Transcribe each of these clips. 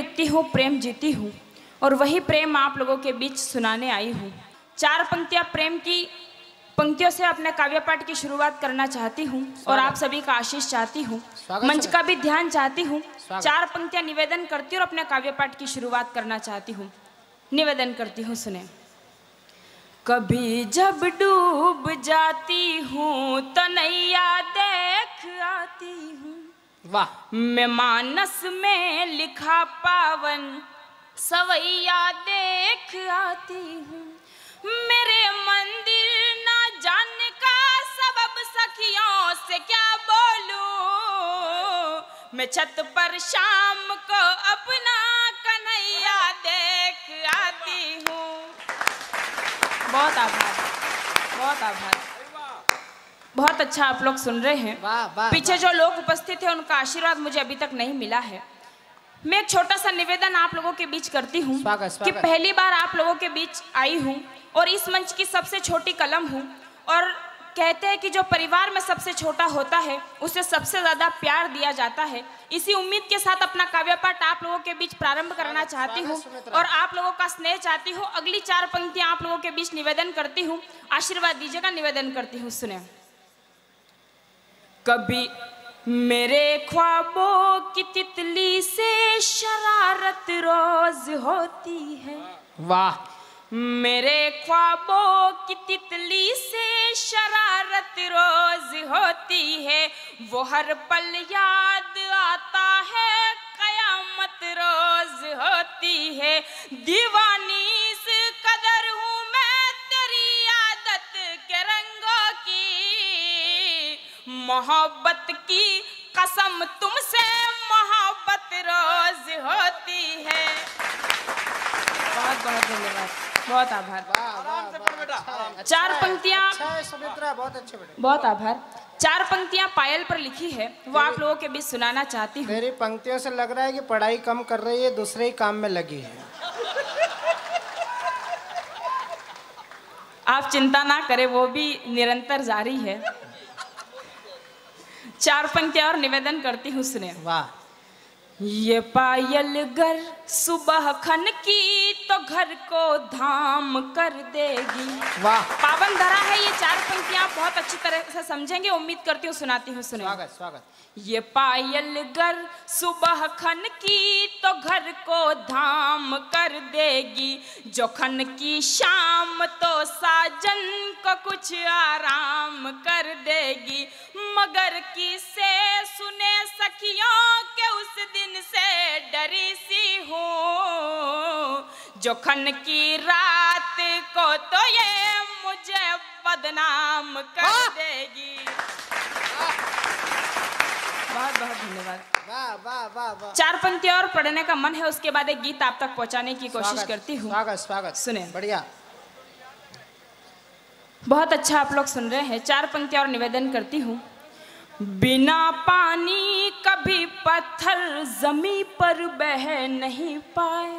लिखती हूँ, प्रेम जीती हूँ, और वही प्रेम आप लोगों के बीच सुनाने आई हूँ। 4 पंक्तियाँ प्रेम की पंक्तियों से अपने काव्य पाठ की शुरुआत करना चाहती हूँ और आप सभी का आशीष चाहती हूँ, मंच का भी ध्यान चाहती हूँ। 4 पंक्तियाँ निवेदन करती हूँ और अपने काव्य पाठ की शुरुआत करना चाहती हूँ। निवेदन करती हूँ, सुने। कभी जब डूब जाती हूँ तो नैया देख आती हूँ, वाह। मैं मानस में लिखा पावन सवैया देख आती हूँ। मेरे मंदिर ना जाने का सबब सखियों से क्या बोलूं, मैं छत पर शाम को अपना कन्हैया देख आती हूँ। बहुत आभार, बहुत आभार। बहुत अच्छा आप लोग सुन रहे हैं। पीछे जो लोग उपस्थित हैं उनका आशीर्वाद मुझे अभी तक नहीं मिला है। मैं एक छोटा सा निवेदन आप लोगों के बीच करती हूँ कि पहली बार आप लोगों के बीच आई हूँ और इस मंच की सबसे छोटी कलम हूँ, और कहते हैं कि जो परिवार में सबसे छोटा होता है उसे सबसे ज़्यादा प्यार दिया जाता है। इसी उम्मीद के साथ अपना काव्य पाठ आप लोगों के बीच प्रारंभ करना चाहती हूँ और आप लोगों का स्नेह चाहती हूँ। अगली 4 पंक्तियाँ आप लोगों के बीच निवेदन करती हूँ, आशीर्वाद दीजिएगा। निवेदन करती हूँ, सुने। कभी मेरे ख्वाबों की तितली से शरारत रोज होती है, वाह। मेरे ख्वाबों की तितली से शरारत रोज होती है, वो हर पल याद आता है, कयामत रोज होती है। दीवानी इस कदर हूँ मैं तेरी आदत के रंगों की, मोहब्बत की कसम तुमसे मोहब्बत रोज होती है। बहुत बहुत धन्यवाद, बहुत आभार। 4 पंक्तियाँ, बहुत आभार। 4 पंक्तियाँ पायल पर लिखी है, वो आप लोगों के बीच सुनाना चाहती हूँ। मेरी पंक्तियों से लग रहा है कि पढ़ाई कम कर रही है, दूसरे ही काम में लगी है। आप चिंता ना करें, वो भी निरंतर जारी है। 4 पंक्तियाँ और निवेदन करती हूँ, सुने। वाह। ये पायल गर सुबह खन की तो घर को धाम कर देगी। वाह। पावन धरा है ये 4 पंक्तियाँ, बहुत अच्छी तरह से समझेंगे, उम्मीद करती हूँ, सुनाती हूँ, सुने। स्वागत स्वागत। ये पायल गर सुबह खन की तो घर को धाम कर देगी, जो खन की शाम तो साजन को कुछ आराम कर देगी। मगर किसे सुने सखियों के उस दिन से डरी सी हूँ, जो खन की रात को तो ये मुझे बदनाम कर देगी। बहुत बहुत धन्यवाद। वाह वाह वाह वाह। 4 पंक्तियाँ और पढ़ने का मन है, उसके बाद एक गीत आप तक पहुंचाने की कोशिश करती हूँ। स्वागत स्वागत। सुने। बढ़िया। बहुत अच्छा आप लोग सुन रहे हैं। 4 पंक्तियाँ और निवेदन करती हूँ। बिना पानी कभी पत्थर जमी पर बह नहीं पाए,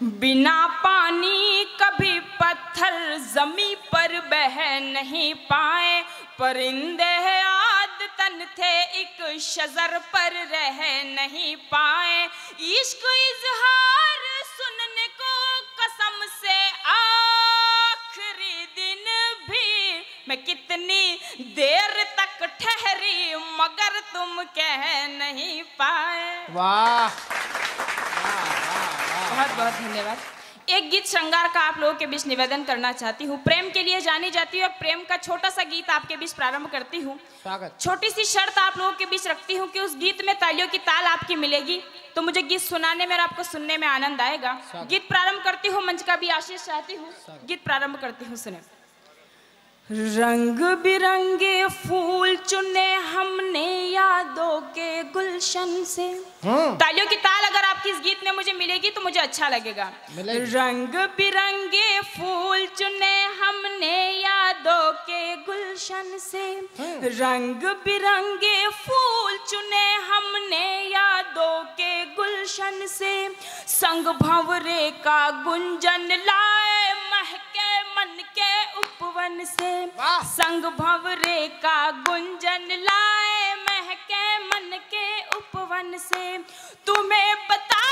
बिना पानी कभी पत्थर जमी पर बह नहीं पाए। परिंदे आद तन थे एक शजर पर रह नहीं पाए। इश्क इजहार सुनने को कसम से आखिरी दिन भी मैं कितनी देर तक ठहरी, मगर तुम कह नहीं पाए। वाह। बहुत बहुत धन्यवाद। एक गीत श्रृंगार का आप लोगों के बीच निवेदन करना चाहती हूँ। प्रेम के लिए जानी जाती है, प्रेम का छोटा सा गीत आपके बीच प्रारंभ करती हूँ। छोटी सी शर्त आप लोगों के बीच रखती हूँ कि उस गीत में तालियों की ताल आपकी मिलेगी तो मुझे गीत सुनाने में और आपको सुनने में आनंद आएगा। गीत प्रारंभ करती हूँ, मंच का भी आशीष चाहती हूँ। गीत प्रारंभ करती हूँ, सुने। रंग बिरंगे फूल चुने हमने यादों के गुलशन से। तालियों की ताल अगर आपकी इस गीत में मुझे मिलेगी तो मुझे अच्छा लगेगा। रंग बिरंगे फूल चुने हमने यादों के गुलशन से, रंग बिरंगे फूल चुने हमने यादों के गुलशन से। संग भंवरे का गुंजन लाए महके मन के उपवन से, संग भंवरे का गुंजन लाए महके मन के उपवन से। तुम्हें बता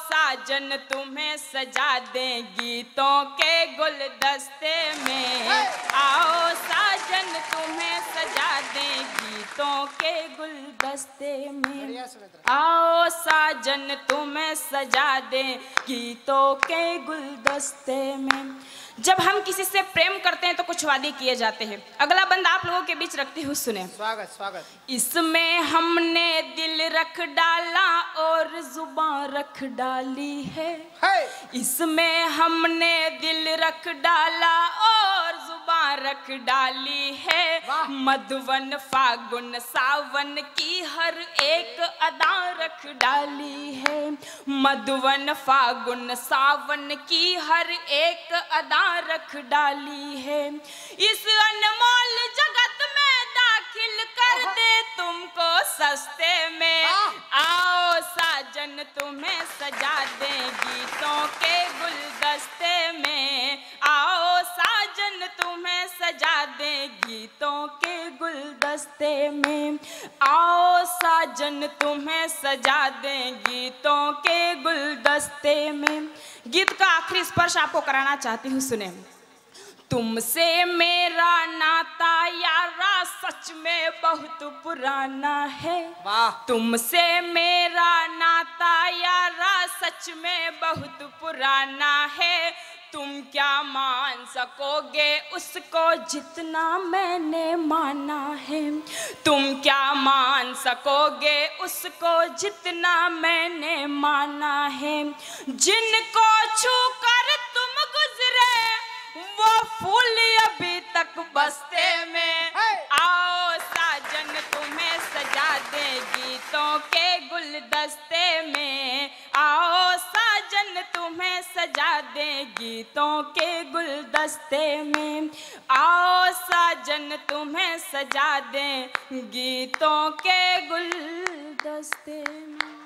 साजन तुम्हें सजा दें गीतों के गुलदस्ते में। आओ साजन तुम्हें सजा दें गीतों के गुलदस्ते में। आओ साजन तुम्हें सजा दें गीतों के गुलदस्ते में। जब हम किसी से प्रेम करते हैं तो कुछ वादे किए जाते हैं। अगला बंद आप लोगों के बीच रखती हूँ, सुने। स्वागत स्वागत। इसमें हमने दिल रख डाला और जुबान रख डाली है। इसमें हमने दिल रख डाला और जुबान रख डाली है। मधुवन फागुन सावन की हर एक अदा रख डाली है। मधुवन फागुन सावन की हर एक अदा रख डाली है। इस अनमोल जगत में दाखिल कर दे तुमको सस्ते में। आओ साजन तुम्हें सजा दे गीतों के गुलदस्ते में। आओ साजन तुम्हें सजा दे गीतों के गुलदस्ते में। आओ साजन तुम्हें सजा दे गीतों के गुलदस्ते में। गीत का आखिरी स्पर्श आपको कराना चाहती हूँ, सुने। तुमसे मेरा नाता यारा सच में बहुत पुराना है। तुमसे मेरा नाता यारा सच में बहुत पुराना है। तुम क्या मान सकोगे उसको जितना मैंने माना है। तुम क्या मान सकोगे उसको जितना मैंने माना है। जिनको छू कर तुम गुजरे वो फूल अभी तक बस्ते में। आओ साजन तुम्हें सजा दे गीतों के गुलदस्ते में। आओ साजन तुम्हें सजा दे गीतों के गुलदस्ते में। आओ साजन तुम्हें सजा दे गीतों के गुलदस्ते में।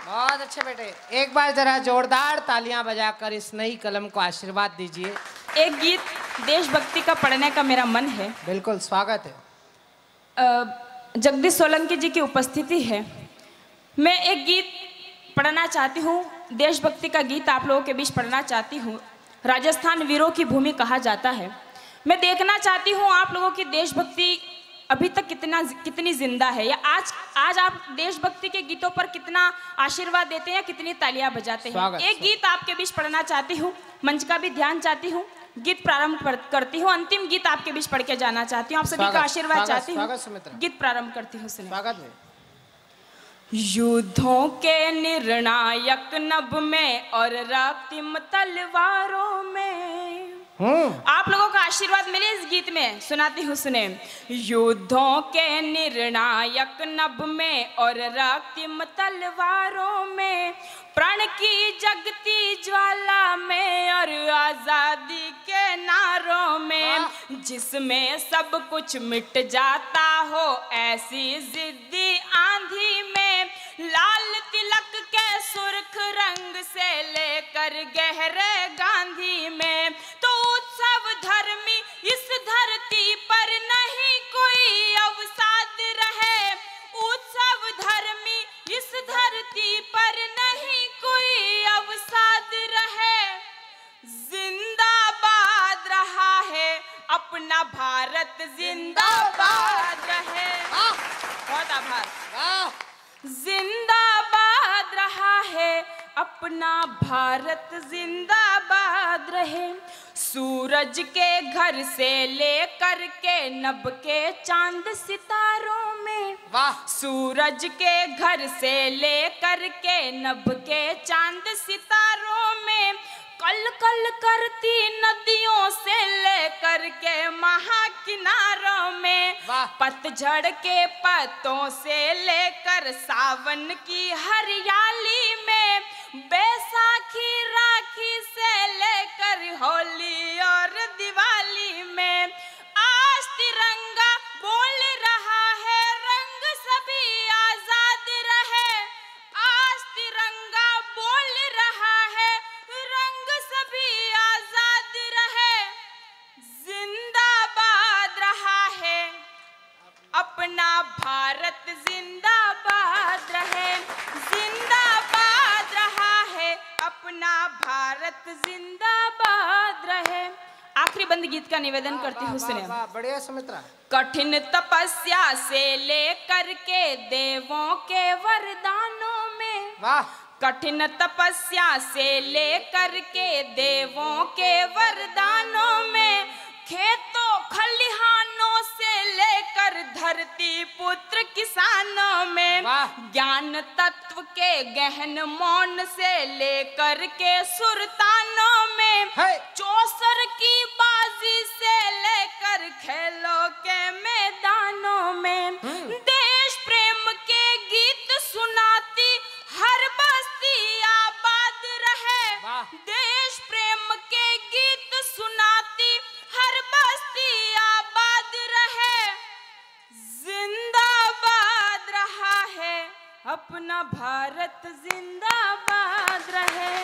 बहुत अच्छे बेटे, एक बार जरा जोरदार तालियां बजाकर इस नई कलम को आशीर्वाद दीजिए। एक गीत देशभक्ति का पढ़ने का मेरा मन है। बिल्कुल स्वागत है। जगदीश सोलंकी जी की उपस्थिति है। मैं एक गीत पढ़ना चाहती हूँ, देशभक्ति का गीत आप लोगों के बीच पढ़ना चाहती हूँ। राजस्थान वीरों की भूमि कहा जाता है। मैं देखना चाहती हूँ आप लोगों की देशभक्ति अभी तक कितनी जिंदा है, या आज आप देशभक्ति के गीतों पर कितना आशीर्वाद देते हैं या कितनी तालियां बजाते हैं। एक गीत आपके बीच पढ़ना चाहती हूँ, मंच का भी ध्यान चाहती हूँ। गीत प्रारंभ करती हूँ, अंतिम गीत आपके बीच पढ़ के जाना चाहती हूँ। आप सभी का आशीर्वाद चाहती हूँ। गीत प्रारंभ करती हूँ, सुनिए। स्वागत है। युद्धों के निर्णायक नभ में और रक्तिम तलवारों में। आप लोगों का आशीर्वाद मिले इस गीत में, सुनाती हूँ, सुने। युद्धों के निर्णायक नभ में और रक्तिम तलवारों में। प्रण की जगती ज्वाला में और आजादी के नारों में। जिसमें सब कुछ मिट जाता हो ऐसी जिद्दी आंधी में। लाल तिलक के सुर्ख रंग से लेकर गहरे गांधी में। तो उत्सव धर्मी इस धरती पर नहीं कोई अवसाद रहे। उत्सव धर्मी इस धरती पर नहीं कोई अवसाद रहे। जिंदाबाद रहा है अपना भारत, जिंदाबाद रहे। बहुत आभार। जिंदाबाद रहा है अपना भारत, जिंदाबाद रहे। सूरज के घर से लेकर के नभ के चांद सितारों में। सूरज के घर से लेकर के नभ के चांद सितारों में। कल कल करती नदियों से लेकर के महाकिनारों में। पतझड़ के पत्तों से लेकर सावन की हरियाली में। बैसाखी राखी से लेकर होली और दिवाली में। आज तिरंगा बोल रहा है रंग सभी आजाद रहे। आज तिरंगा बोल रहा है रंग सभी आजाद रहे। जिंदाबाद रहा है अपना भारत, जिंदाबाद रहे। जिंदाबाद अपना भारत जिंदाबाद रहे। आखिरी बंद गीत का निवेदन करती हूँ, सुने। बढ़िया सुमित्रा। कठिन तपस्या से लेकर के देवों के वरदानों में, वाह। कठिन तपस्या से लेकर के देवों के वरदानों में, खेतों खलिहानों से लेकर धरती पुत्र किसानों में, ज्ञान तत्व के गहन मौन से लेकर के सुरतानों में, चौसर की बाजी से लेकर खेलों के मैदानों में, देश प्रेम के गीत सुनाती हर बस्ती आबाद रहे। देश प्रेम के गीत सुनाती हर बस्ती आबाद रहे। जिंदाबाद रहा है अपना भारत, जिंदाबाद रहे।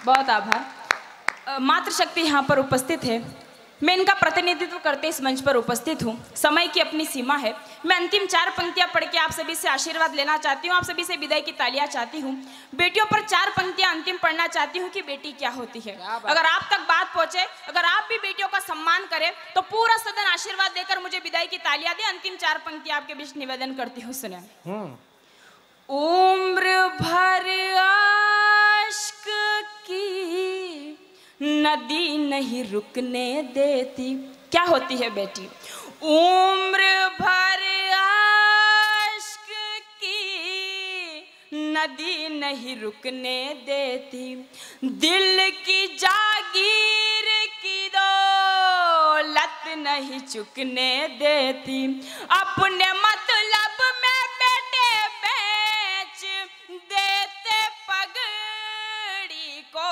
बहुत आभार। मातृशक्ति यहाँ पर उपस्थित है, मैं इनका प्रतिनिधित्व करते इस मंच पर उपस्थित हूँ। समय की अपनी सीमा है। मैं अंतिम 4 पंक्तियां पढ़ के आप सभी से आशीर्वाद लेना चाहती हूँ, आप सभी से विदाई की तालियां चाहती हूँ। बेटियों पर 4 पंक्तियां अंतिम पढ़ना चाहती हूँ कि बेटी क्या होती है। अगर आप तक बात पहुंचे, अगर आप भी बेटियों का सम्मान करें, तो पूरा सदन आशीर्वाद देकर मुझे विदाई की तालियां दे। अंतिम 4 पंक्तियां आपके बीच निवेदन करती हूँ, सुने। उम्र भर आश्क की नदी नहीं रुकने देती। क्या होती है बेटी? उम्र भर आश्क की नदी नहीं रुकने देती, दिल की जागीर की दौलत नहीं चुकने देती, अपने मतलब में बेटे बेच देते पगड़ी को,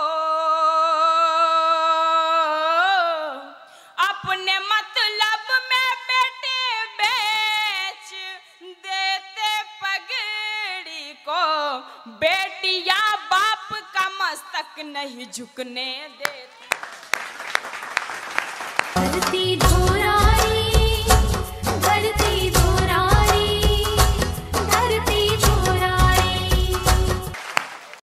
अपने मतलब में बेटे बेच देते पगड़ी को, बेटियां बाप का मस्तक नहीं झुकने देती।